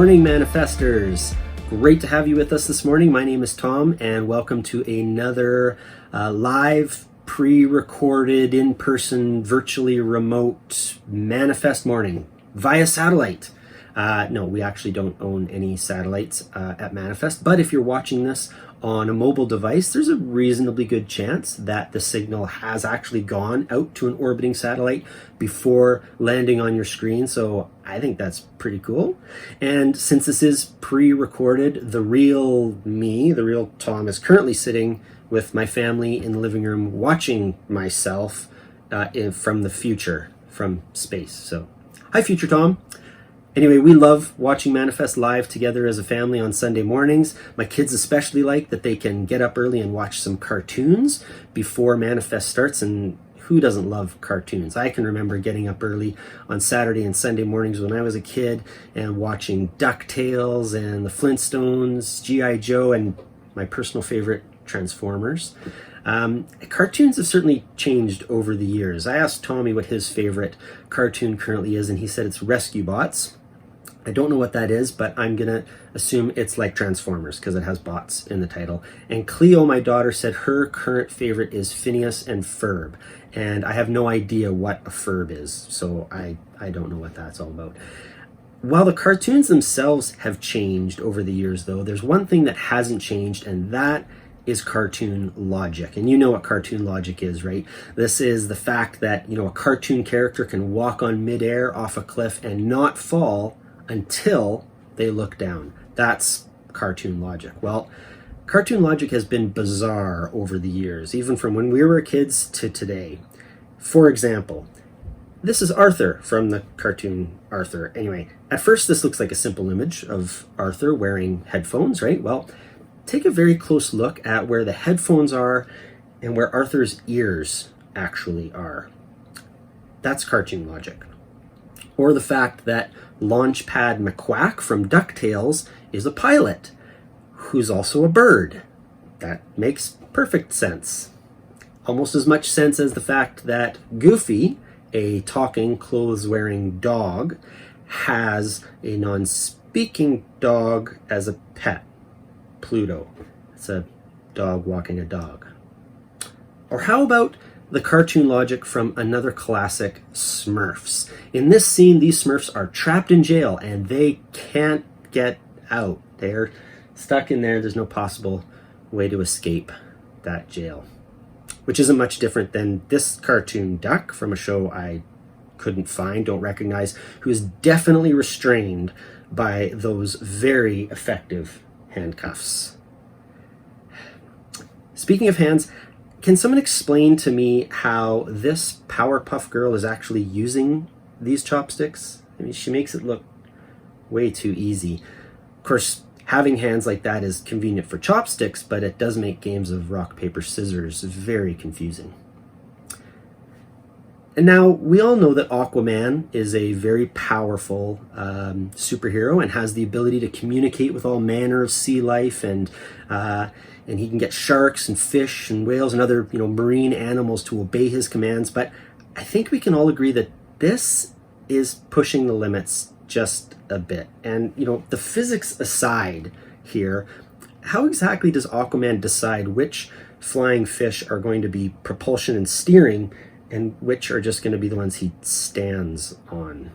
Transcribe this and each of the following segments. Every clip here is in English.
morning, manifestors. Great to have you with us this morning. My name is Tom, and welcome to another live, pre-recorded, in-person, virtually remote manifest morning via satellite. No, we actually don't own any satellites at Manifest, but if you're watching this on a mobile device, there's a reasonably good chance that the signal has actually gone out to an orbiting satellite before landing on your screen. So I think that's pretty cool. And since this is pre-recorded, the real me, the real Tom, is currently sitting with my family in the living room watching myself from the future, from space. So hi, future Tom. Anyway, we love watching Manifest live together as a family on Sunday mornings. My kids especially like that they can get up early and watch some cartoons before Manifest starts, and who doesn't love cartoons? I can remember getting up early on Saturday and Sunday mornings when I was a kid and watching DuckTales and the Flintstones, G.I. Joe, and my personal favorite, Transformers. Cartoons have certainly changed over the years. I asked Tommy what his favorite cartoon currently is, and he said it's Rescue Bots. I don't know what that is, but I'm going to assume it's like Transformers because it has bots in the title. And Cleo, my daughter, said her current favorite is Phineas and Ferb. And I have no idea what a Ferb is, so I don't know what that's all about. While the cartoons themselves have changed over the years, though, there's one thing that hasn't changed, and that is cartoon logic. And you know what cartoon logic is, right? This is the fact that, a cartoon character can walk on midair off a cliff and not fall until they look down. That's cartoon logic. Well, cartoon logic has been bizarre over the years, even from when we were kids to today. For example, this is Arthur from the cartoon Arthur. Anyway, at first this looks like a simple image of Arthur wearing headphones, right? Well, take a very close look at where the headphones are and where Arthur's ears actually are. That's cartoon logic. Or the fact that Launchpad McQuack from DuckTales is a pilot who's also a bird. That makes perfect sense. Almost as much sense as the fact that Goofy, a talking, clothes-wearing dog, has a non-speaking dog as a pet. Pluto. It's a dog walking a dog. Or how about the cartoon logic from another classic, Smurfs? In this scene, these Smurfs are trapped in jail and they can't get out. They're stuck in there. There's no possible way to escape that jail. Which isn't much different than this cartoon duck from a show I couldn't find, don't recognize, who is definitely restrained by those very effective handcuffs. Speaking of hands, can someone explain to me how this Powerpuff Girl is actually using these chopsticks? I mean, she makes it look way too easy. Of course, having hands like that is convenient for chopsticks, but it does make games of rock, paper, scissors very confusing. And now, we all know that Aquaman is a very powerful superhero and has the ability to communicate with all manner of sea life, and he can get sharks and fish and whales and other marine animals to obey his commands. But I think we can all agree that this is pushing the limits just a bit. And the physics aside here, how exactly does Aquaman decide which flying fish are going to be propulsion and steering and which are just going to be the ones he stands on?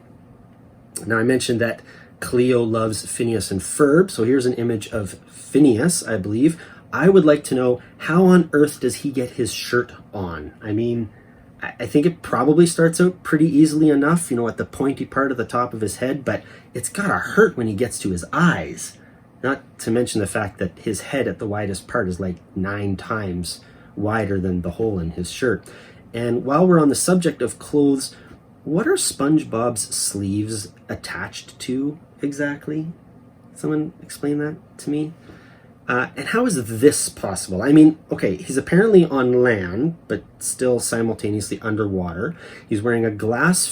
Now, I mentioned that Cleo loves Phineas and Ferb, so here's an image of Phineas, I believe. I would like to know, how on earth does he get his shirt on? I mean, I think it probably starts out pretty easily enough, at the pointy part of the top of his head, but it's gotta hurt when he gets to his eyes. Not to mention the fact that his head at the widest part is like 9 times wider than the hole in his shirt. And while we're on the subject of clothes, what are SpongeBob's sleeves attached to exactly? Someone explain that to me? And how is this possible? I mean, okay, he's apparently on land, but still simultaneously underwater. He's wearing a glass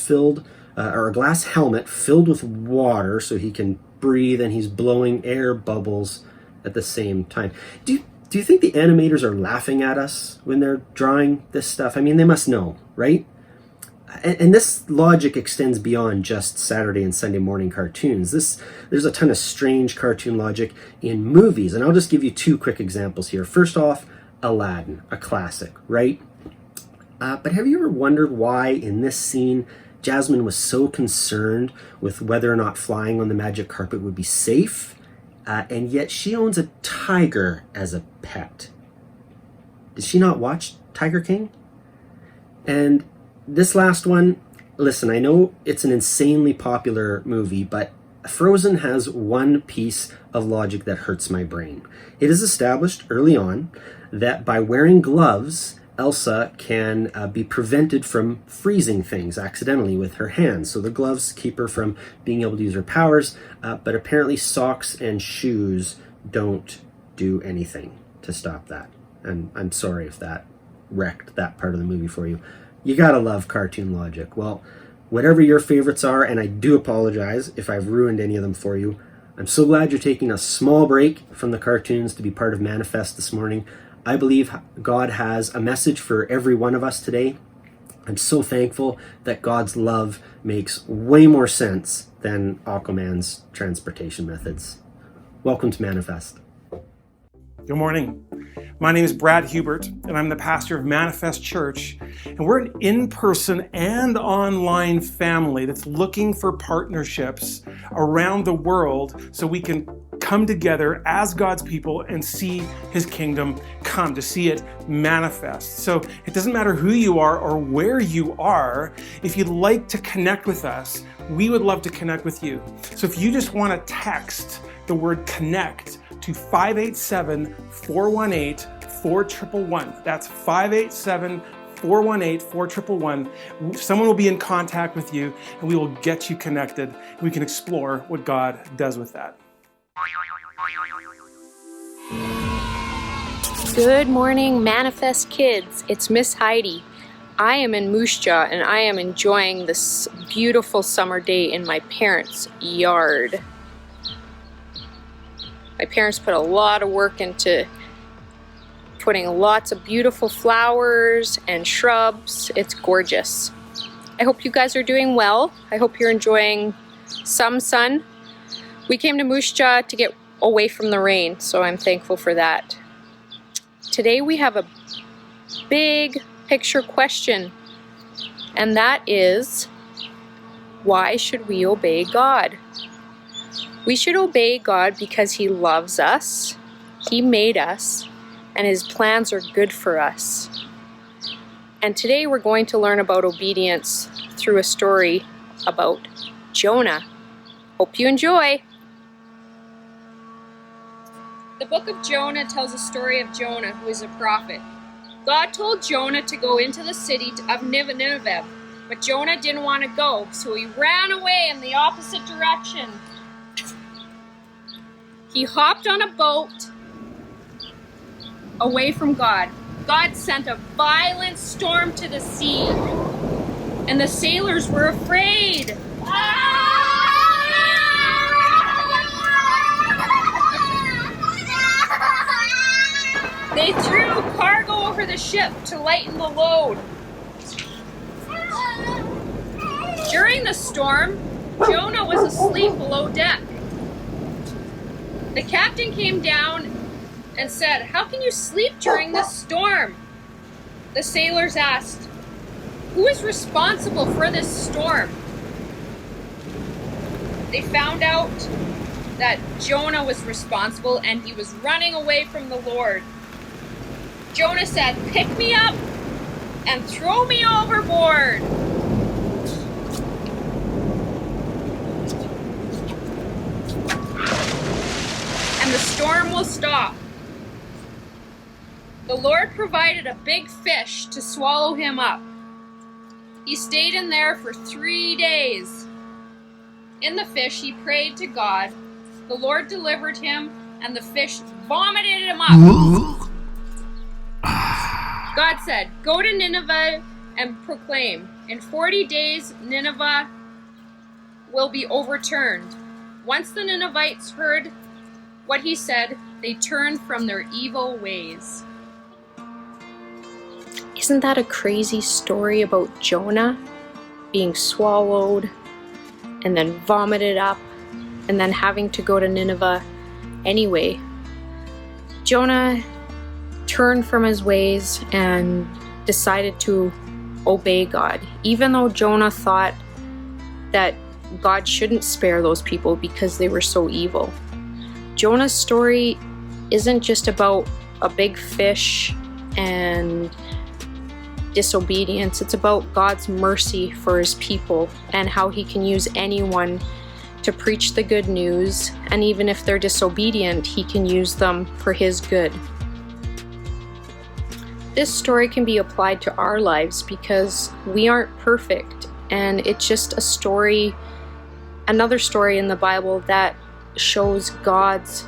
helmet filled with water so he can breathe, and he's blowing air bubbles at the same time. Do you think the animators are laughing at us when they're drawing this stuff? I mean, they must know, right? And this logic extends beyond just Saturday and Sunday morning cartoons. There's a ton of strange cartoon logic in movies, and I'll just give you two quick examples here. First off, Aladdin, a classic, right? But have you ever wondered why in this scene Jasmine was so concerned with whether or not flying on the magic carpet would be safe, and yet she owns a tiger as a pet? Did she not watch Tiger King? And this last one, listen, I know it's an insanely popular movie, but Frozen has one piece of logic that hurts my brain. It is established early on that by wearing gloves, Elsa can be prevented from freezing things accidentally with her hands. So the gloves keep her from being able to use her powers, but apparently socks and shoes don't do anything to stop that. And I'm sorry if that wrecked that part of the movie for you. You gotta love cartoon logic. Well, whatever your favorites are, and I do apologize if I've ruined any of them for you, I'm so glad you're taking a small break from the cartoons to be part of Manifest this morning. I believe God has a message for every one of us today. I'm so thankful that God's love makes way more sense than Aquaman's transportation methods. Welcome to Manifest. Good morning. My name is Brad Hubert, and I'm the pastor of Manifest Church. And we're an in-person and online family that's looking for partnerships around the world so we can come together as God's people and see His kingdom come, to see it manifest. So it doesn't matter who you are or where you are. If you'd like to connect with us, we would love to connect with you. So if you just want to text the word connect to 587-418-4111. That's 587-418-4111. Someone will be in contact with you and we will get you connected. We can explore what God does with that. Good morning, Manifest kids. It's Miss Heidi. I am in Moose Jaw and I am enjoying this beautiful summer day in my parents' yard. My parents put a lot of work into putting lots of beautiful flowers and shrubs. It's gorgeous. I hope you guys are doing well. I hope you're enjoying some sun. We came to Moose Jaw to get away from the rain, so I'm thankful for that. Today we have a big picture question, and that is, why should we obey God? We should obey God because He loves us, He made us, and His plans are good for us. And today we're going to learn about obedience through a story about Jonah. Hope you enjoy. The book of Jonah tells a story of Jonah, who is a prophet. God told Jonah to go into the city of Nineveh, but Jonah didn't want to go, so he ran away in the opposite direction. He hopped on a boat away from God. God sent a violent storm to the sea, and the sailors were afraid. They threw cargo over the ship to lighten the load. During the storm, Jonah was asleep below deck. The captain came down and said, "How can you sleep during this storm?" The sailors asked, "Who is responsible for this storm?" They found out that Jonah was responsible and he was running away from the Lord. Jonah said, "Pick me up and throw me overboard." And the storm will stop. The Lord provided a big fish to swallow him up. He stayed in there for 3 days. In the fish, he prayed to God. The Lord delivered him, and the fish vomited him up. God said, "Go to Nineveh and proclaim. In 40 days, Nineveh will be overturned." Once the Ninevites heard what he said, they turned from their evil ways. Isn't that a crazy story about Jonah? being swallowed and then vomited up and then having to go to Nineveh anyway. Jonah turned from his ways and decided to obey God, even though Jonah thought that God shouldn't spare those people because they were so evil. Jonah's story isn't just about a big fish and disobedience. It's about God's mercy for his people and how he can use anyone to preach the good news, and even if they're disobedient, he can use them for his good. This story can be applied to our lives because we aren't perfect, and it's just a story, another story in the Bible that shows God's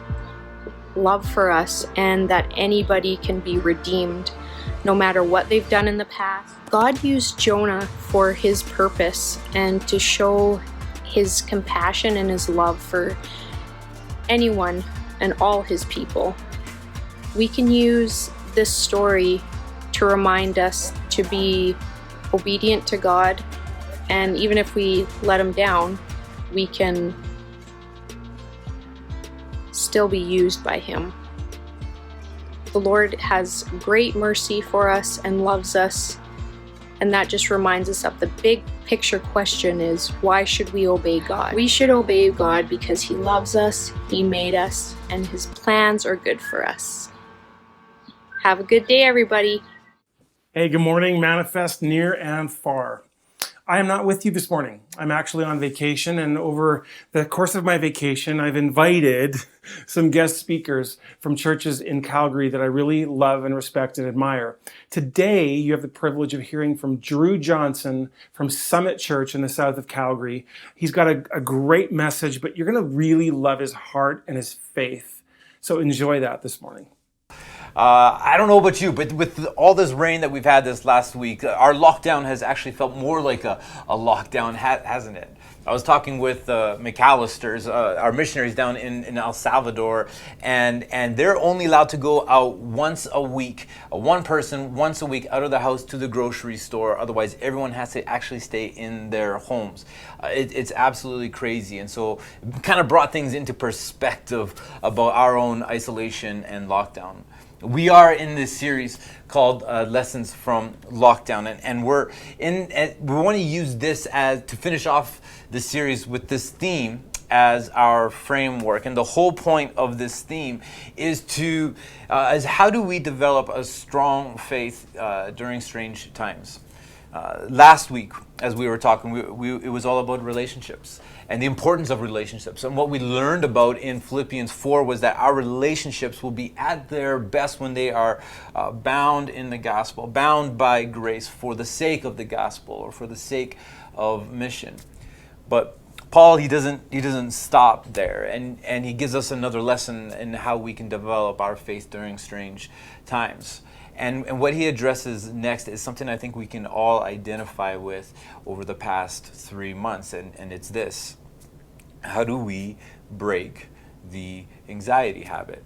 love for us and that anybody can be redeemed no matter what they've done in the past. God used Jonah for his purpose and to show his compassion and his love for anyone and all his people. We can use this story to remind us to be obedient to God, and even if we let him down, we can still be used by him. The Lord has great mercy for us and loves us, and that just reminds us of the big picture question is, why should we obey God? We should obey God because he loves us, he made us, and his plans are good for us. Have a good day, everybody. Hey, good morning, Manifest near and far. I am not with you this morning. I'm actually on vacation, and over the course of my vacation, I've invited some guest speakers from churches in Calgary that I really love and respect and admire. Today, you have the privilege of hearing from Drew Johnson from Summit Church in the south of Calgary. He's got a great message, but you're going to really love his heart and his faith. So enjoy that this morning. I don't know about you, but with all this rain that we've had this last week, our lockdown has actually felt more like a lockdown, hasn't it? I was talking with McAllisters, our missionaries down in El Salvador, and they're only allowed to go out once a week, one person once a week out of the house to the grocery store. Otherwise, everyone has to actually stay in their homes. It's absolutely crazy, and so it kind of brought things into perspective about our own isolation and lockdown. We are in this series called Lessons from Lockdown, and we want to use this as to finish off the series with this theme as our framework. And the whole point of this theme is how do we develop a strong faith during strange times? Last week, as we were talking, it was all about relationships and the importance of relationships. And what we learned about in Philippians 4 was that our relationships will be at their best when they are bound in the gospel, bound by grace for the sake of the gospel or for the sake of mission. But Paul, he doesn't stop there, and he gives us another lesson in how we can develop our faith during strange times. And what he addresses next is something I think we can all identify with over the past 3 months, and it's this. How do we break the anxiety habit?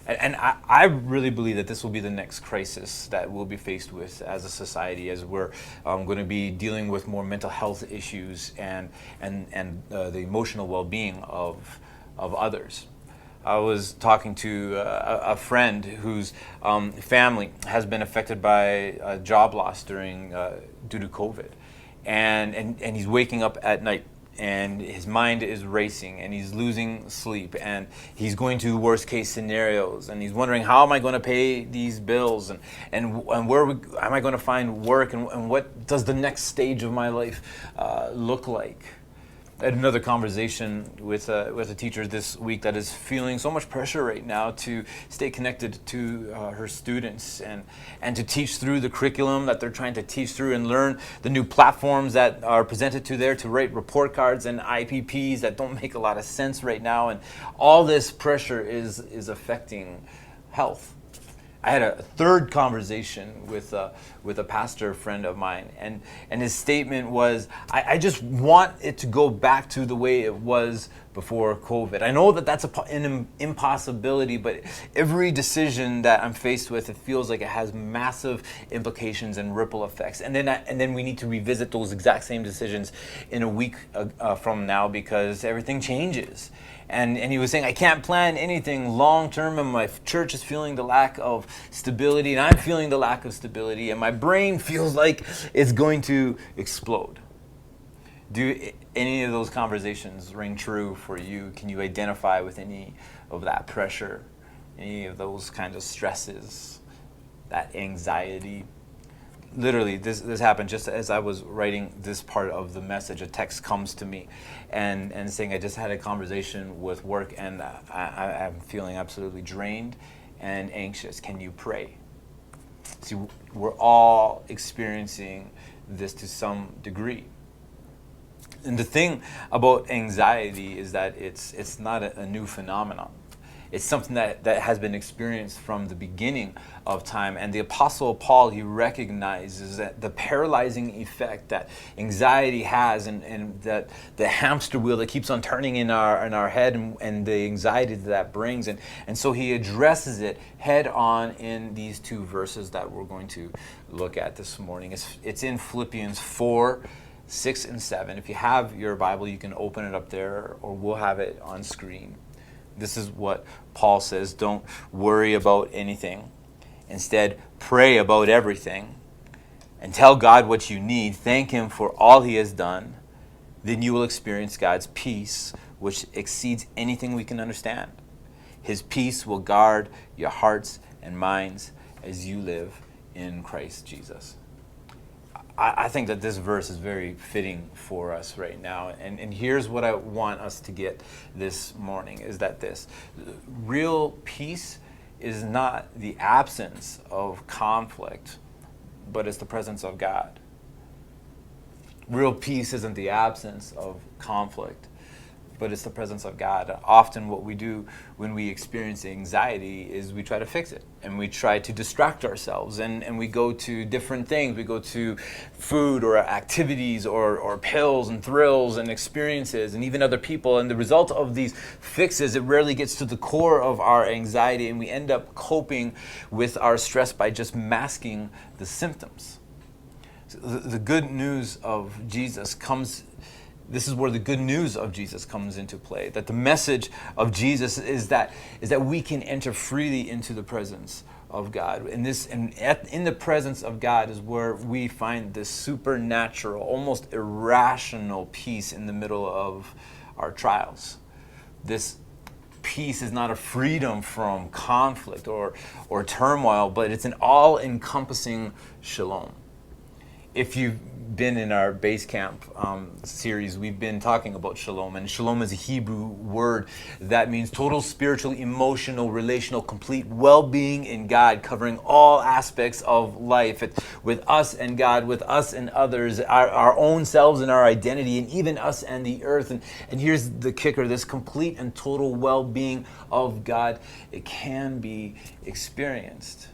And I really believe that this will be the next crisis that we'll be faced with as a society, as we're going to be dealing with more mental health issues and the emotional well-being of others. I was talking to a friend whose family has been affected by job loss due to COVID, and he's waking up at night and his mind is racing and he's losing sleep and he's going to worst case scenarios and he's wondering, how am I going to pay these bills and where am I going to find work and what does the next stage of my life look like? I had another conversation with a teacher this week that is feeling so much pressure right now to stay connected to her students and to teach through the curriculum that they're trying to teach through and learn the new platforms that are presented to there to write report cards and IPPs that don't make a lot of sense right now. And all this pressure is affecting health. I had a third conversation with a pastor friend of mine, and his statement was, I just want it to go back to the way it was before COVID. I know that that's an impossibility, but every decision that I'm faced with, it feels like it has massive implications and ripple effects. And then we need to revisit those exact same decisions in a week from now, because everything changes. And he was saying, I can't plan anything long term, and my church is feeling the lack of stability, and I'm feeling the lack of stability, and my brain feels like it's going to explode. Do any of those conversations ring true for you? Can you identify with any of that pressure, any of those kinds of stresses, that anxiety? Literally, this happened just as I was writing this part of the message. A text comes to me and saying, I just had a conversation with work, and I'm feeling absolutely drained and anxious. Can you pray? See, we're all experiencing this to some degree. And the thing about anxiety is that it's not a new phenomenon. It's something that has been experienced from the beginning of time. And the Apostle Paul, he recognizes that the paralyzing effect that anxiety has, and that the hamster wheel that keeps on turning in our head, and the anxiety that brings. And so he addresses it head on in these two verses that we're going to look at this morning. It's in Philippians 4, 6 and 7. If you have your Bible, you can open it up there, or we'll have it on screen. This is what Paul says. Don't worry about anything. Instead, pray about everything and tell God what you need. Thank Him for all He has done. Then you will experience God's peace, which exceeds anything we can understand. His peace will guard your hearts and minds as you live in Christ Jesus. I think that this verse is very fitting for us right now. And here's what I want us to get this morning, is that this real peace is not the absence of conflict, but it's the presence of God. Real peace isn't the absence of conflict, but it's the presence of God. Often what we do when we experience anxiety is we try to fix it, and we try to distract ourselves, and we go to different things. We go to food or activities or pills and thrills and experiences and even other people. And the result of these fixes, it rarely gets to the core of our anxiety, and we end up coping with our stress by just masking the symptoms. So the good news of Jesus comes. This is where the good news of Jesus comes into play. That the message of Jesus is that we can enter freely into the presence of God. In the presence of God is where we find this supernatural, almost irrational peace in the middle of our trials. This peace is not a freedom from conflict or turmoil, but it's an all-encompassing shalom. If you've been in our base camp series, we've been talking about shalom, and shalom is a Hebrew word that means total spiritual, emotional, relational, complete well-being in God, covering all aspects of life. It's with us and God, with us and others, our own selves and our identity, and even us and the earth. And here's the kicker: this complete and total well-being of God, it can be experienced.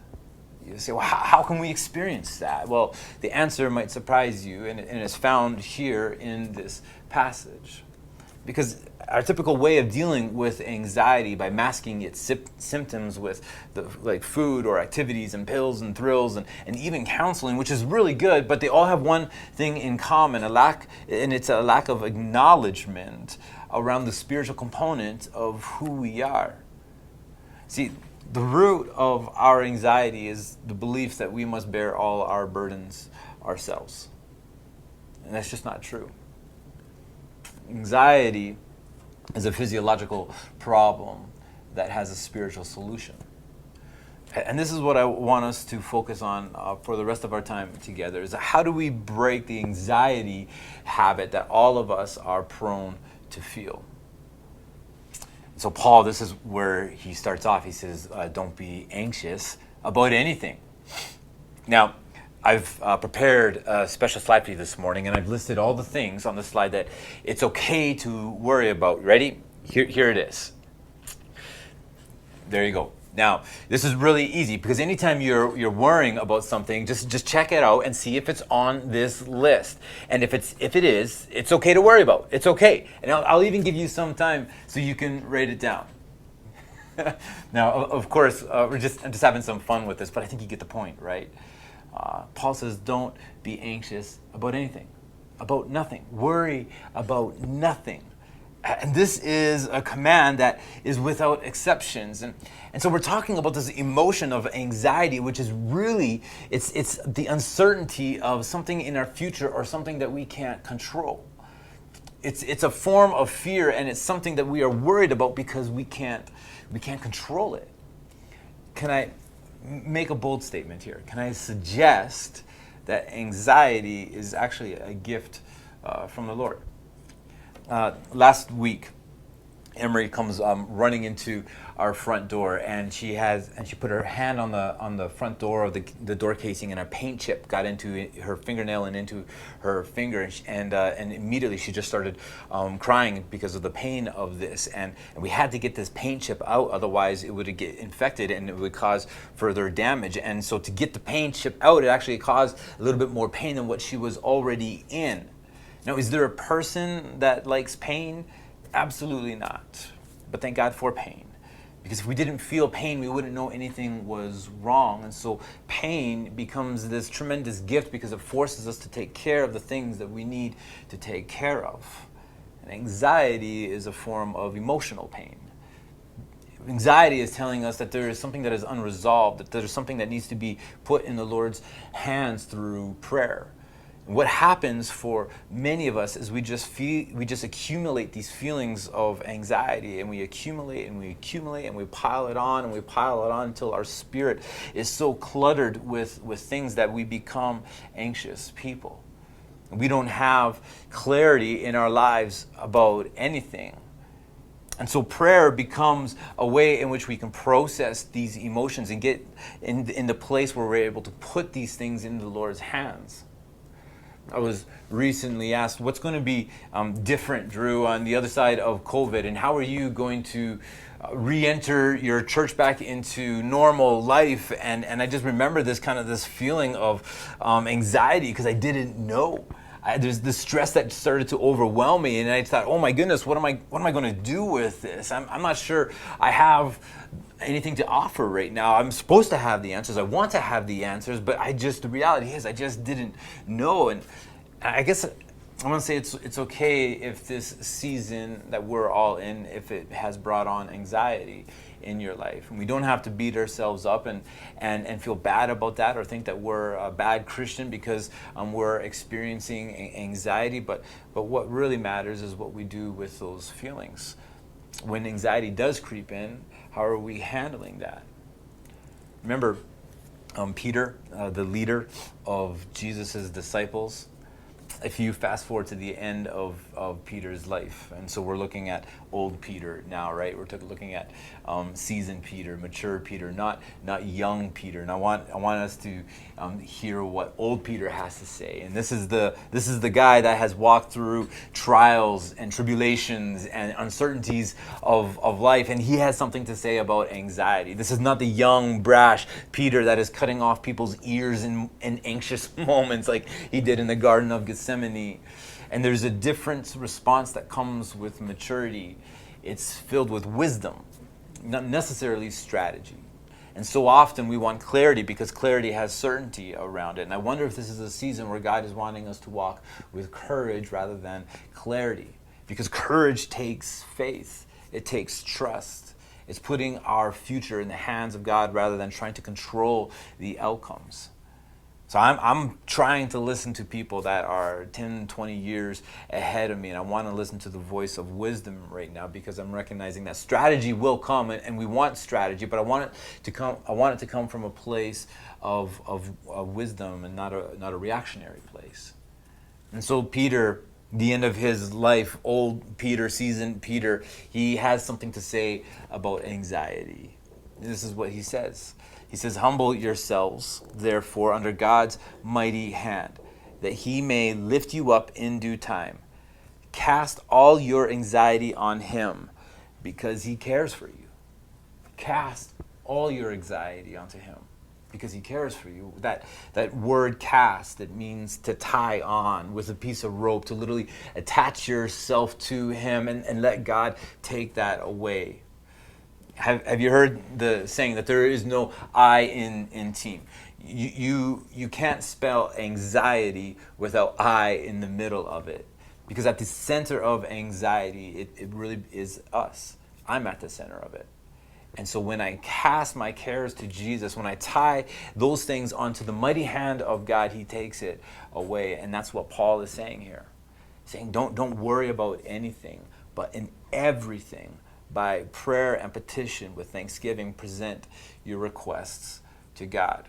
You say, well, how can we experience that? Well, the answer might surprise you, and it's found here in this passage. Because our typical way of dealing with anxiety by masking its symptoms with like food or activities and pills and thrills and even counseling, which is really good, but they all have one thing in common, and it's a lack of acknowledgement around the spiritual component of who we are. See, the root of our anxiety is the belief that we must bear all our burdens ourselves. And that's just not true. Anxiety is a physiological problem that has a spiritual solution. And this is what I want us to focus on for the rest of our time together, is how do we break the anxiety habit that all of us are prone to feel? So Paul, this is where he starts off. He says, don't be anxious about anything. Now, I've prepared a special slide for you this morning, and I've listed all the things on the slide that it's okay to worry about. Ready? Here it is. There you go. Now, this is really easy because anytime you're worrying about something, just check it out and see if it's on this list. And if it is, it's okay to worry about. It's okay. And I'll even give you some time so you can write it down. Now, of course, I'm just having some fun with this, but I think you get the point, right? Paul says, don't be anxious about anything, about nothing. Worry about nothing. And this is a command that is without exceptions. And so we're talking about this emotion of anxiety, which is really, it's the uncertainty of something in our future or something that we can't control. It's a form of fear, and it's something that we are worried about because we can't control it. Can I make a bold statement here? Can I suggest that anxiety is actually a gift from the Lord? Last week, Emery comes running into our front door, and she put her hand on the front door of the door casing, and a paint chip got into her fingernail and into her finger, and immediately she just started crying because of the pain of this, and we had to get this paint chip out, otherwise it would get infected and it would cause further damage. And so to get the paint chip out, it actually caused a little bit more pain than what she was already in. Now, is there a person that likes pain? Absolutely not. But thank God for pain. Because if we didn't feel pain, we wouldn't know anything was wrong. And so pain becomes this tremendous gift because it forces us to take care of the things that we need to take care of. And anxiety is a form of emotional pain. Anxiety is telling us that there is something that is unresolved, that there's something that needs to be put in the Lord's hands through prayer. What happens for many of us is we just accumulate these feelings of anxiety, and we accumulate and we accumulate and we pile it on and we pile it on until our spirit is so cluttered with things that we become anxious people. We don't have clarity in our lives about anything. And so prayer becomes a way in which we can process these emotions and get in the place where we're able to put these things into the Lord's hands. I was recently asked, what's going to be different, Drew, on the other side of COVID, and how are you going to re-enter your church back into normal life? And I just remember this feeling of anxiety because I didn't know. There's this stress that started to overwhelm me, and I thought, oh my goodness, what am I going to do with this? I'm not sure I have anything to offer right now. I'm supposed to have the answers. I want to have the answers, but the reality is I just didn't know. And I guess I want to say it's okay if this season that we're all in, if it has brought on anxiety in your life. And we don't have to beat ourselves up and feel bad about that or think that we're a bad Christian because we're experiencing anxiety. But what really matters is what we do with those feelings. When anxiety does creep in, how are we handling that? Remember Peter, the leader of Jesus' disciples? If you fast forward to the end of Peter's life, and so we're looking at old Peter now, right? We're looking at seasoned Peter, mature Peter, not young Peter. And I want us to hear what old Peter has to say. And this is the guy that has walked through trials and tribulations and uncertainties of life, and he has something to say about anxiety. This is not the young, brash Peter that is cutting off people's ears in anxious moments like he did in the Garden of Gethsemane. And there's a different response that comes with maturity. It's filled with wisdom, not necessarily strategy. And so often we want clarity because clarity has certainty around it. And I wonder if this is a season where God is wanting us to walk with courage rather than clarity. Because courage takes faith. It takes trust. It's putting our future in the hands of God rather than trying to control the outcomes. So I'm trying to listen to people that are 10, 20 years ahead of me, and I want to listen to the voice of wisdom right now because I'm recognizing that strategy will come, and we want strategy, but I want it to come from a place of wisdom and not a reactionary place. And so Peter, the end of his life, old Peter, seasoned Peter, he has something to say about anxiety. This is what he says. He says, "Humble yourselves, therefore, under God's mighty hand, that he may lift you up in due time. Cast all your anxiety on him, because he cares for you." Cast all your anxiety onto him because he cares for you. That word cast, it means to tie on with a piece of rope, to literally attach yourself to him and let God take that away. Have you heard the saying that there is no I in team? You can't spell anxiety without I in the middle of it. Because at the center of anxiety, it really is us. I'm at the center of it. And so when I cast my cares to Jesus, when I tie those things onto the mighty hand of God, he takes it away. And that's what Paul is saying here. Saying don't worry about anything, but in everything, by prayer and petition with thanksgiving, present your requests to God.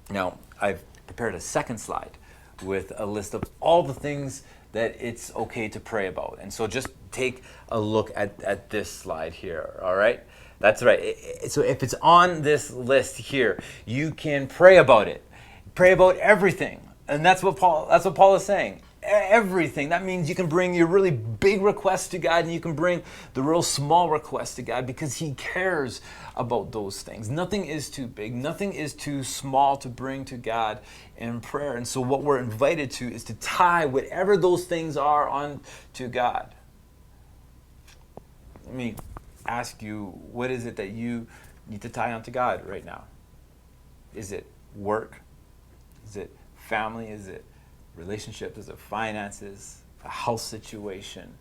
Now, I've prepared a second slide with a list of all the things that it's okay to pray about. And so just take a look at this slide here, all right? That's right. So if it's on this list here, you can pray about it. Pray about everything. And that's what Paul is saying. Everything. That means you can bring your really big requests to God and you can bring the real small requests to God because he cares about those things. Nothing is too big. Nothing is too small to bring to God in prayer. And so what we're invited to is to tie whatever those things are on to God. Let me ask you, what is it that you need to tie onto God right now? Is it work? Is it family? Is it relationships? Is it finances? A health situation?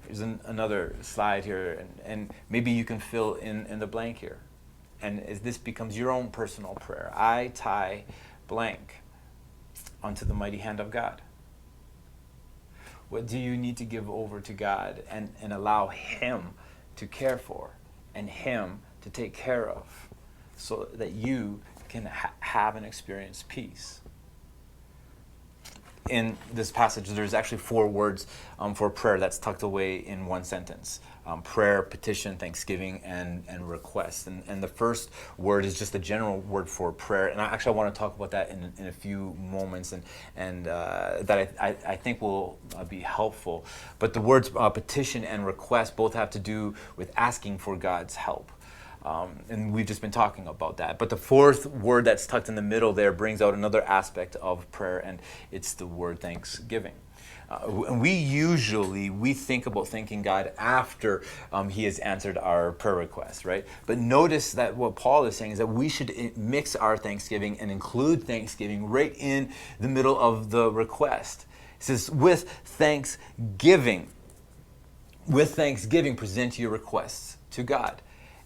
There's another slide here, and maybe you can fill in the blank here. And as this becomes your own personal prayer, I tie blank onto the mighty hand of God. What do you need to give over to God and allow him to care for and him to take care of so that you can have and experience peace? In this passage, there's actually 4 words for prayer that's tucked away in one sentence. Prayer, petition, thanksgiving, and request. And the first word is just a general word for prayer. And I want to talk about that in a few moments and that I think will be helpful. But the words petition and request both have to do with asking for God's help. And we've just been talking about that. But the fourth word that's tucked in the middle there brings out another aspect of prayer, and it's the word thanksgiving. And we think about thanking God after he has answered our prayer request, right? But notice that what Paul is saying is that we should mix our thanksgiving and include thanksgiving right in the middle of the request. It says, with thanksgiving, present your requests to God.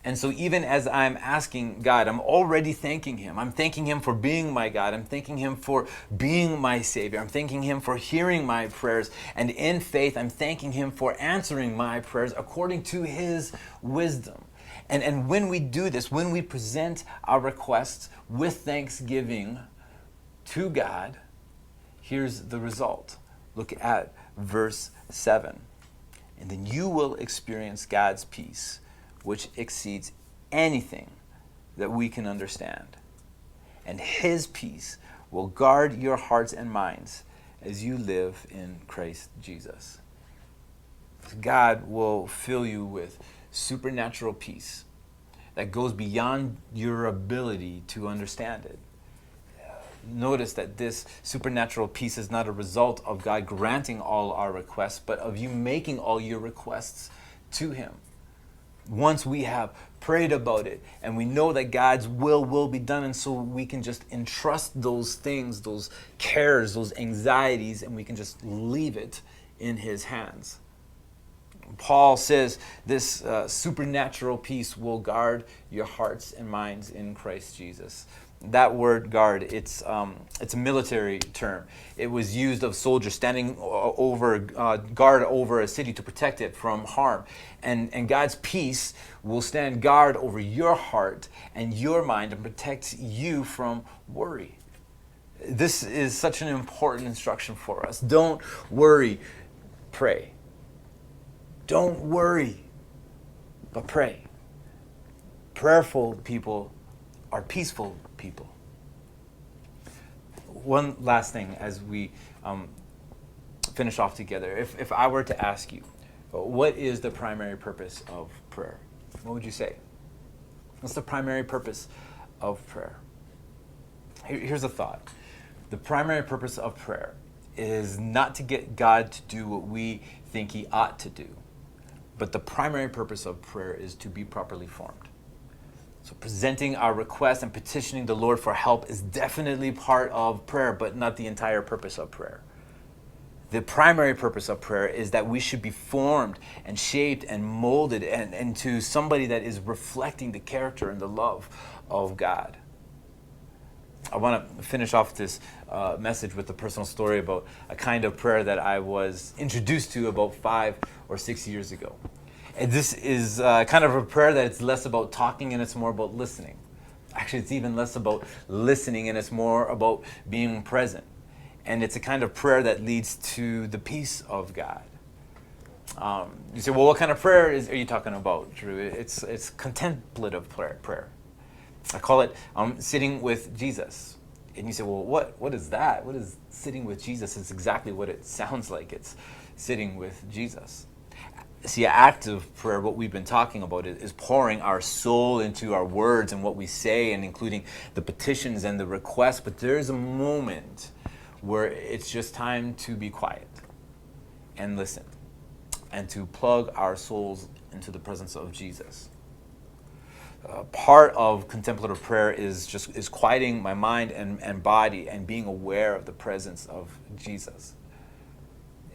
And so even as I'm asking God, I'm already thanking him. I'm thanking him for being my God. I'm thanking him for being my Savior. I'm thanking him for hearing my prayers. And in faith, I'm thanking him for answering my prayers according to his wisdom. And when we do this, when we present our requests with thanksgiving to God, here's the result. Look at verse 7. And then you will experience God's peace, which exceeds anything that we can understand. And his peace will guard your hearts and minds as you live in Christ Jesus. God will fill you with supernatural peace that goes beyond your ability to understand it. Notice that this supernatural peace is not a result of God granting all our requests, but of you making all your requests to him. Once we have prayed about it and we know that God's will be done, and so we can just entrust those things, those cares, those anxieties, and we can just leave it in his hands. Paul says this supernatural peace will guard your hearts and minds in Christ Jesus. That word guard, it's a military term. It was used of soldiers standing over guard over a city to protect it from harm. And God's peace will stand guard over your heart and your mind and protect you from worry. This is such an important instruction for us. Don't worry, pray. Don't worry, but pray. Prayerful people are peaceful people. One last thing as we finish off together. If I were to ask you, what is the primary purpose of prayer? What would you say? What's the primary purpose of prayer? Here's a thought. The primary purpose of prayer is not to get God to do what we think he ought to do, but the primary purpose of prayer is to be properly formed. So presenting our request and petitioning the Lord for help is definitely part of prayer, but not the entire purpose of prayer. The primary purpose of prayer is that we should be formed and shaped and molded into somebody that is reflecting the character and the love of God. I want to finish off this message with a personal story about a kind of prayer that I was introduced to about 5 or 6 years ago. And this is kind of a prayer that it's less about talking and it's more about listening. Actually, it's even less about listening and it's more about being present. And it's a kind of prayer that leads to the peace of God. You say, well, what kind of prayer are you talking about, Drew? It's contemplative prayer. I call it sitting with Jesus. And you say, well, what is that? What is sitting with Jesus? It's exactly what it sounds like. It's sitting with Jesus. See, active prayer, what we've been talking about, is pouring our soul into our words and what we say, and including the petitions and the requests. But there's a moment where it's just time to be quiet and listen and to plug our souls into the presence of Jesus. Part of contemplative prayer is quieting my mind and body and being aware of the presence of Jesus.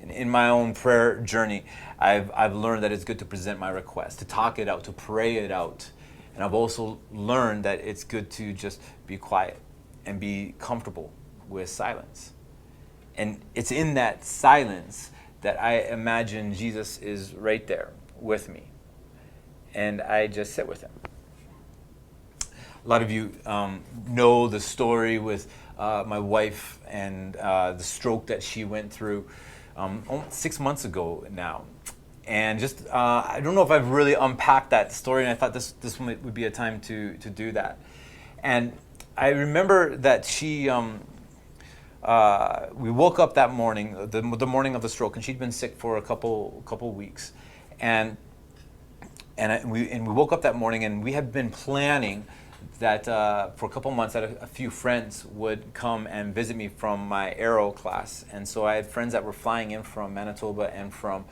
In my own prayer journey, I've learned that it's good to present my request, to talk it out, to pray it out. And I've also learned that it's good to just be quiet and be comfortable with silence. And it's in that silence that I imagine Jesus is right there with me. And I just sit with him. A lot of you know the story with my wife and the stroke that she went through 6 months ago now. And just, I don't know if I've really unpacked that story, and I thought this would be a time to do that. And I remember that we woke up that morning, the morning of the stroke, and she'd been sick for a couple weeks. And we woke up that morning, and we had been planning that for a couple months that a few friends would come and visit me from my aero class. And so I had friends that were flying in from Manitoba and from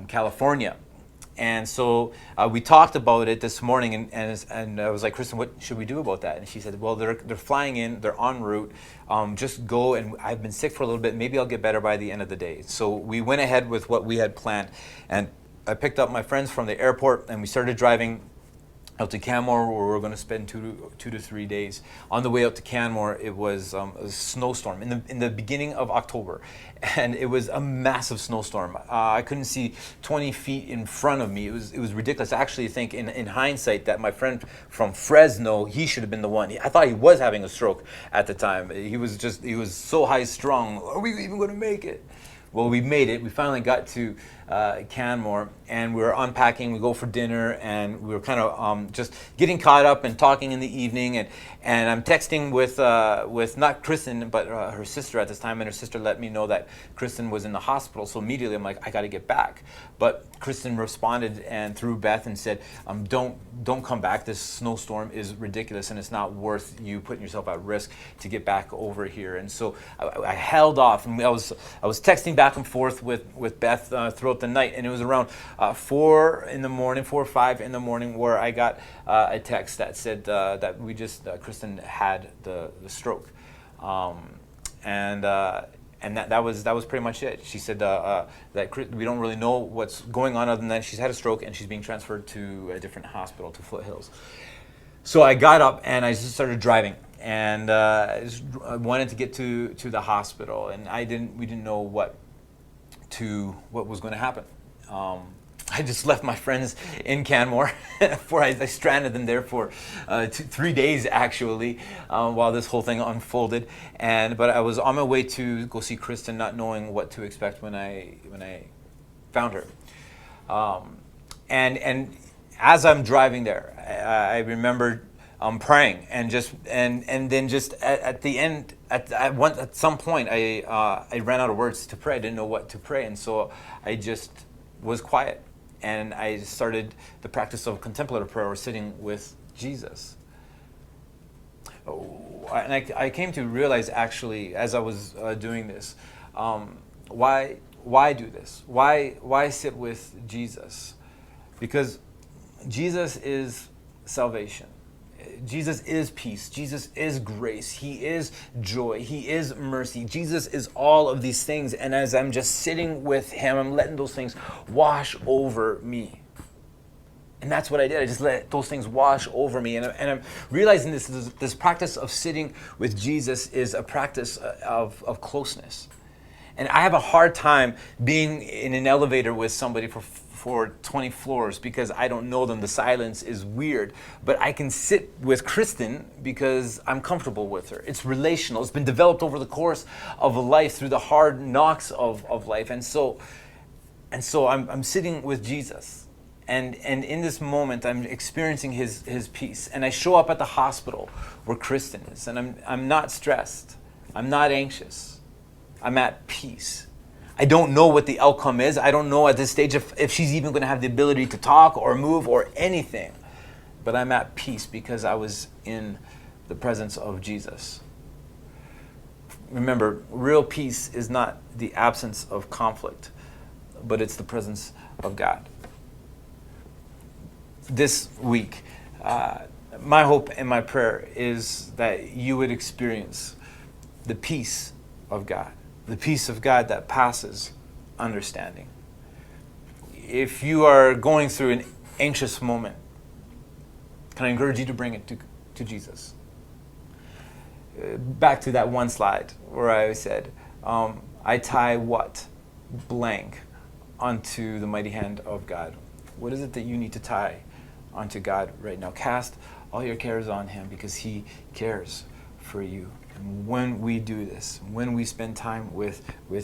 California. And so we talked about it this morning, and I was like, Kristen, what should we do about that? And she said, well, they're flying in, they're en route, just go, and I've been sick for a little bit, maybe I'll get better by the end of the day. So we went ahead with what we had planned, and I picked up my friends from the airport, and we started driving out to Canmore, where we were going to spend 2 to 3 days. On the way out to Canmore, it was a snowstorm in the beginning of October, and it was a massive snowstorm. I couldn't see 20 feet in front of me. It was ridiculous. I actually think, in hindsight, that my friend from Fresno, he should have been the one. I thought he was having a stroke at the time. He was so high strung. Are we even going to make it? Well, we made it. We finally got to Canmore, and we were unpacking. We go for dinner, and we were kind of just getting caught up and talking in the evening. And I'm texting with not Kristen, but her sister at this time, and her sister let me know that Kristen was in the hospital. So immediately I'm like, I got to get back. But Kristen responded and through Beth and said, don't come back. This snowstorm is ridiculous, and it's not worth you putting yourself at risk to get back over here. And so I held off, and I was texting back and forth with Beth throughout the night, and it was around 4 or 5 in the morning where I got a text that said that Kristen had the stroke, and that was pretty much it. She said that we don't really know what's going on other than that she's had a stroke and she's being transferred to a different hospital, to Foothills. So I got up and I just started driving, and I wanted to get to the hospital, and we didn't know what was going to happen. I just left my friends in Canmore. I stranded them there for 3 days, actually, while this whole thing unfolded. But I was on my way to go see Kristen, not knowing what to expect when I found her. And as I'm driving there, I remember praying, and then just at the end, at some point, I ran out of words to pray. I didn't know what to pray, and so I just was quiet. And I started the practice of contemplative prayer, or sitting with Jesus. And I came to realize, actually, as I was doing this, why do this? Why sit with Jesus? Because Jesus is salvation. Jesus is peace. Jesus is grace. He is joy. He is mercy. Jesus is all of these things. And as I'm just sitting with him, I'm letting those things wash over me. And that's what I did. I just let those things wash over me. And I'm realizing this practice of sitting with Jesus is a practice of closeness. And I have a hard time being in an elevator with somebody for 20 floors because I don't know them. The silence is weird. But I can sit with Kristen because I'm comfortable with her. It's relational. It's been developed over the course of life through the hard knocks of life. And so I'm sitting with Jesus. And in this moment, I'm experiencing his peace. And I show up at the hospital where Kristen is. And I'm not stressed. I'm not anxious. I'm at peace. I don't know what the outcome is. I don't know at this stage if she's even going to have the ability to talk or move or anything. But I'm at peace because I was in the presence of Jesus. Remember, real peace is not the absence of conflict, but it's the presence of God. This week, my hope and my prayer is that you would experience the peace of God. The peace of God that passes understanding. If you are going through an anxious moment, can I encourage you to bring it to Jesus? Back to that one slide where I said, I tie what? Blank onto the mighty hand of God. What is it that you need to tie onto God right now? Cast all your cares on him because he cares for you. And when we do this, when we spend time with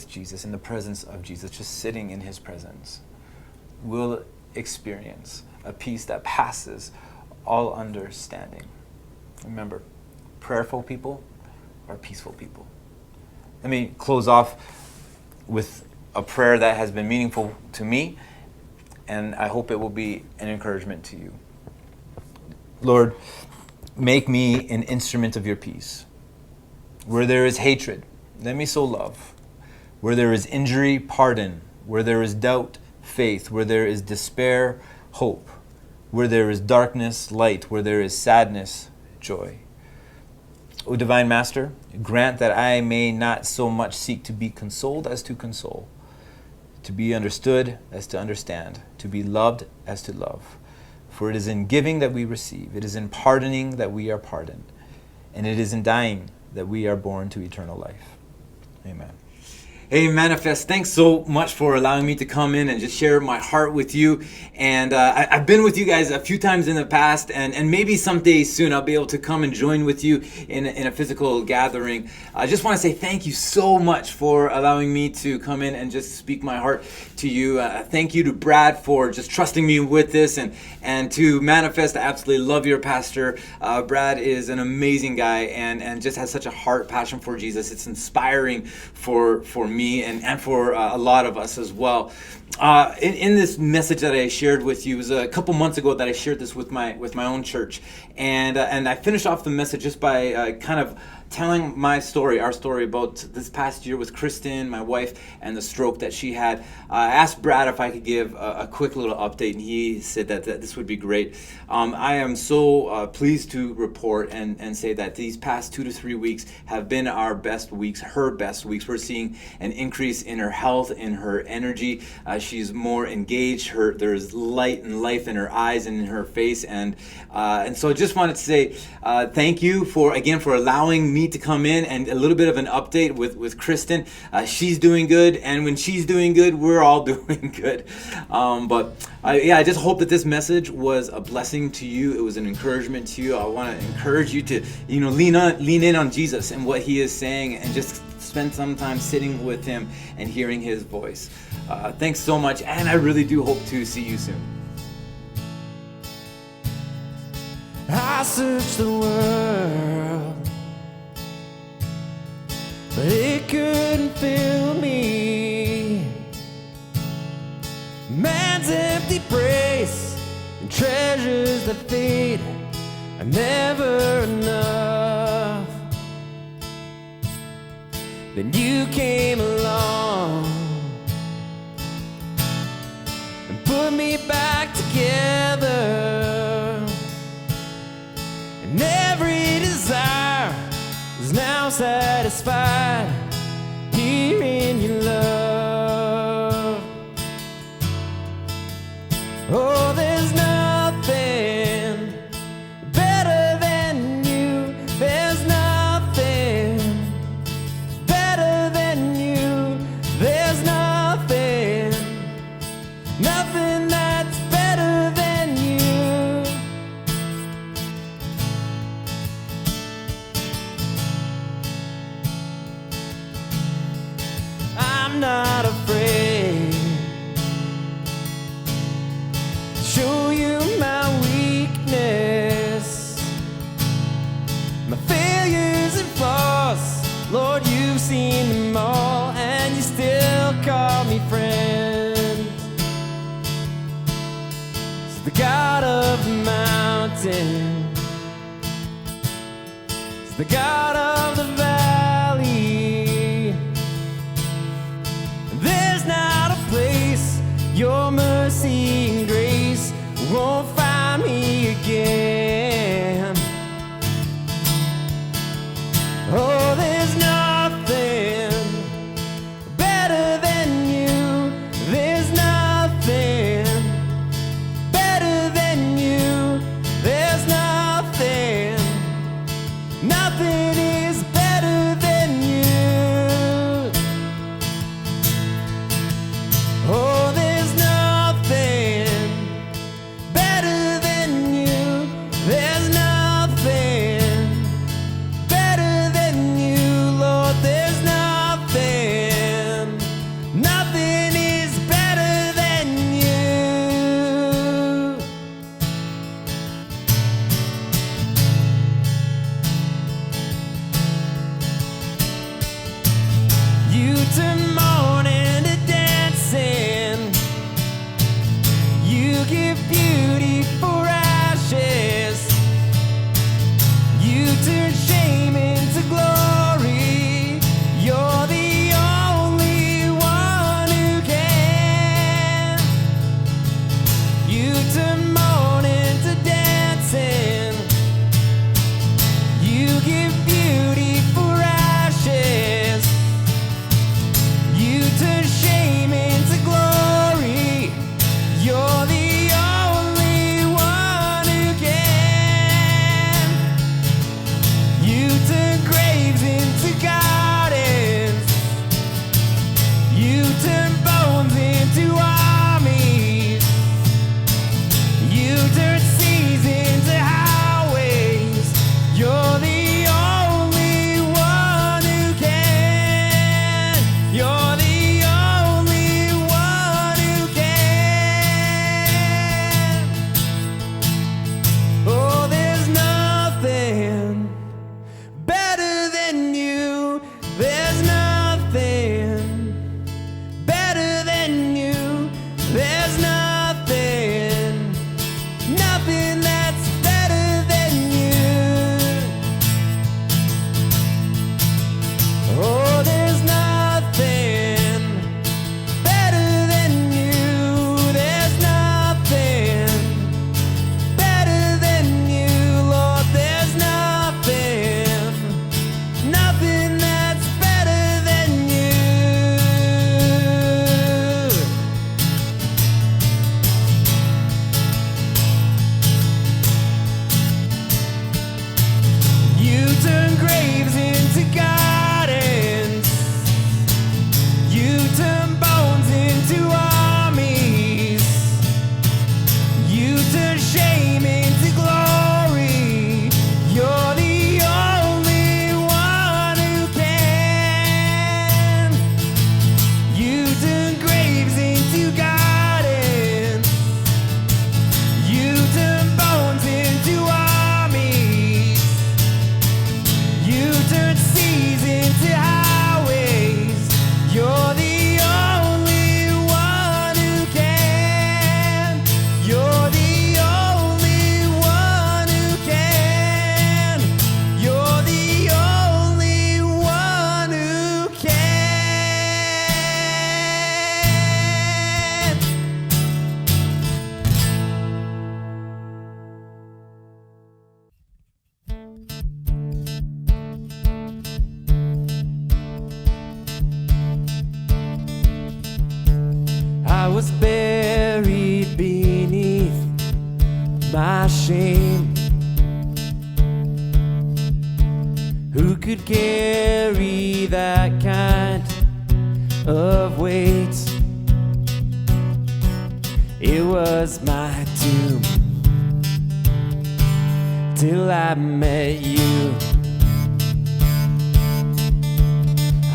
Jesus, in the presence of Jesus, just sitting in his presence, we'll experience a peace that passes all understanding. Remember, prayerful people are peaceful people. Let me close off with a prayer that has been meaningful to me, and I hope it will be an encouragement to you. Lord, make me an instrument of your peace. Where there is hatred, let me sow love. Where there is injury, pardon. Where there is doubt, faith. Where there is despair, hope. Where there is darkness, light. Where there is sadness, joy. O Divine Master, grant that I may not so much seek to be consoled as to console, to be understood as to understand, to be loved as to love. For it is in giving that we receive, it is in pardoning that we are pardoned, and it is in dying that we are born to eternal life. Amen. Hey, Manifest, thanks so much for allowing me to come in and just share my heart with you. And I've been with you guys a few times in the past, and maybe someday soon I'll be able to come and join with you in a physical gathering. I just want to say thank you so much for allowing me to come in and just speak my heart to you. Thank you to Brad for just trusting me with this, and to Manifest, I absolutely love your pastor. Brad is an amazing guy and just has such a heart passion for Jesus. It's inspiring for me and for a lot of us as well. In this message that I shared with you, it was a couple months ago that I shared this with my own church, and I finished off the message just by kind of telling my story, our story about this past year with Kristen, my wife, and the stroke that she had. I asked Brad if I could give a quick little update, and he said that this would be great. I am so pleased to report and say that these past 2 to 3 weeks have been our best weeks, her best weeks. We're seeing an increase in her health, in her energy. She's more engaged. There's light and life in her eyes and in her face, and so I just wanted to say thank you for allowing me to come in and a little bit of an update with Kristen. She's doing good, and when she's doing good, we're all doing good. I just hope that this message was a blessing to you. It was an encouragement to you. I want to encourage you to lean in on Jesus and what he is saying, and just spend some time sitting with him and hearing his voice. Thanks so much, and I really do hope to see you soon. I searched the world, but it couldn't fill me. Man's empty praise and treasures that fade never enough. Then you came along and put me back together, and every desire is now satisfied here in your love. Oh, there's nothing better than you. There's nothing better than you. There's nothing, nothing that's better than you. I'm not afraid to show you my weakness, my failures and faults. Lord, you've seen them all, and you still call me friend. It's the God of the mountain, it's the God of the valley. There's not a place your mercy and grace won't find me again. Oh, there's nothing better than you. There's nothing better than you. There's nothing, nothing is better than you. Oh, there's nothing better than you. There's nothing better than you, Lord. There's nothing, nothing is better than you. You turn mourning to dancing. You give beauty for ashes. You turn shame into glory. You're the only one who can. You turn mourning to dancing. You give beauty for ashes. You turn shame into glory. You're the only one who can. You turn graves into gardens. You turn bones into armies. You turn seas into highways. You're the only one who can. You're the only one who can. Oh, there's nothing better than you. There's nothing better than you. There's nothing, nothing that's better than you. Oh, there's nothing better than you. There's nothing better than you, Lord. There's nothing, nothing that's better than you. You turn graves into gardens. You turn bones into armies. You turn shame into glory. You're the only one who can. You turn graves into gardens. You turn bones into armies. You turn seas into highways. You're the only one who can. You're the only one who can. buried beneath my shame. Who could carry that kind of weight? It was my doom till I met you.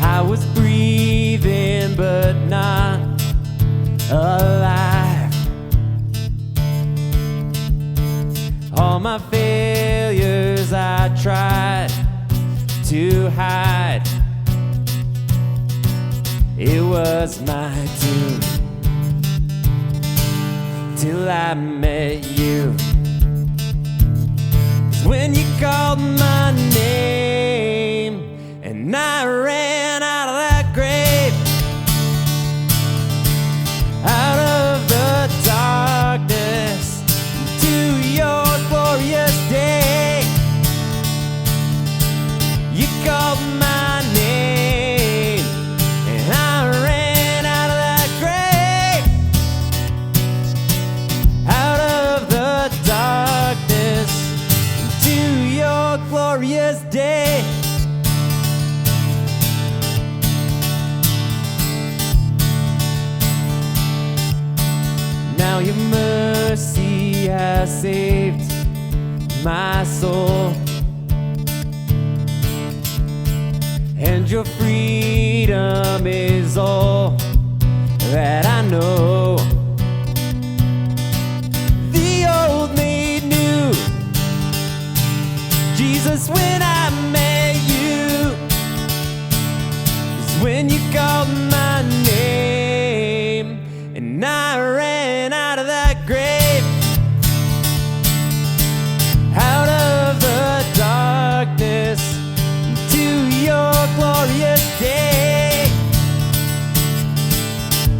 I was breathing but not alive. All my failures I tried to hide. It was my doom till I met you. 'Cause when you called my name and I ran out of that grave, out of the darkness to your glorious day, you called my name and I ran out of that grave, out of the darkness to your glorious day. Now your mercy has saved my soul, and your freedom is all that I know. The old made new, Jesus, when I met you, is when you called my name and I ran out of that grave, out of the darkness to your glorious day.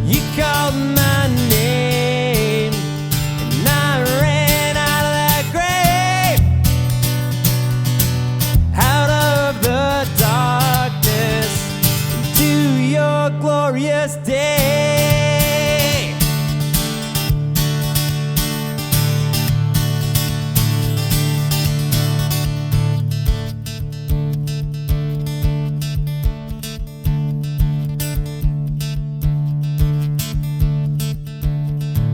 You called my name and I ran out of that grave, out of the darkness to your glorious day.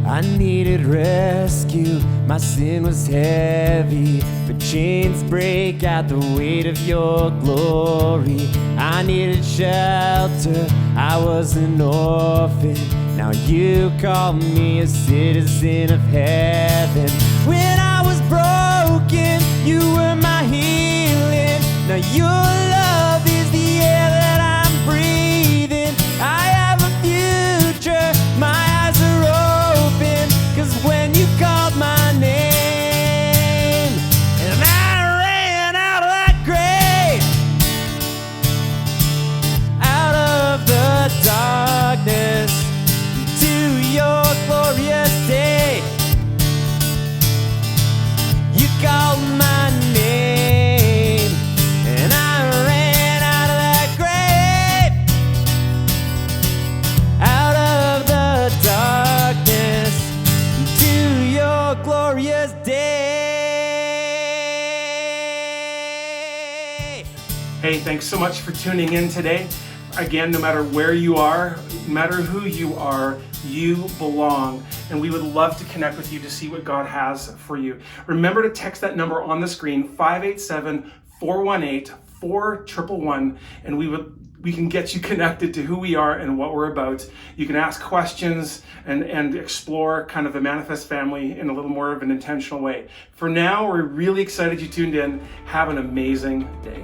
I needed rescue, my sin was heavy, but chains break at the weight of your glory. I needed shelter, I was an orphan, now you call me a citizen of heaven. When I was broken, you were my healing, now your love is the air that I'm breathing. I have a future, my eyes are open, 'cause when you called my name and I ran out of that grave, out of the darkness to your glorious day, you called my name and I ran out of that grave, out of the darkness to your glorious day. Hey, thanks so much for tuning in today. Again, no matter where you are, no matter who you are, you belong. And we would love to connect with you to see what God has for you. Remember to text that number on the screen, 587-418-4111, and we can get you connected to who we are and what we're about. You can ask questions and explore kind of the Manifest family in a little more of an intentional way. For now, we're really excited you tuned in. Have an amazing day.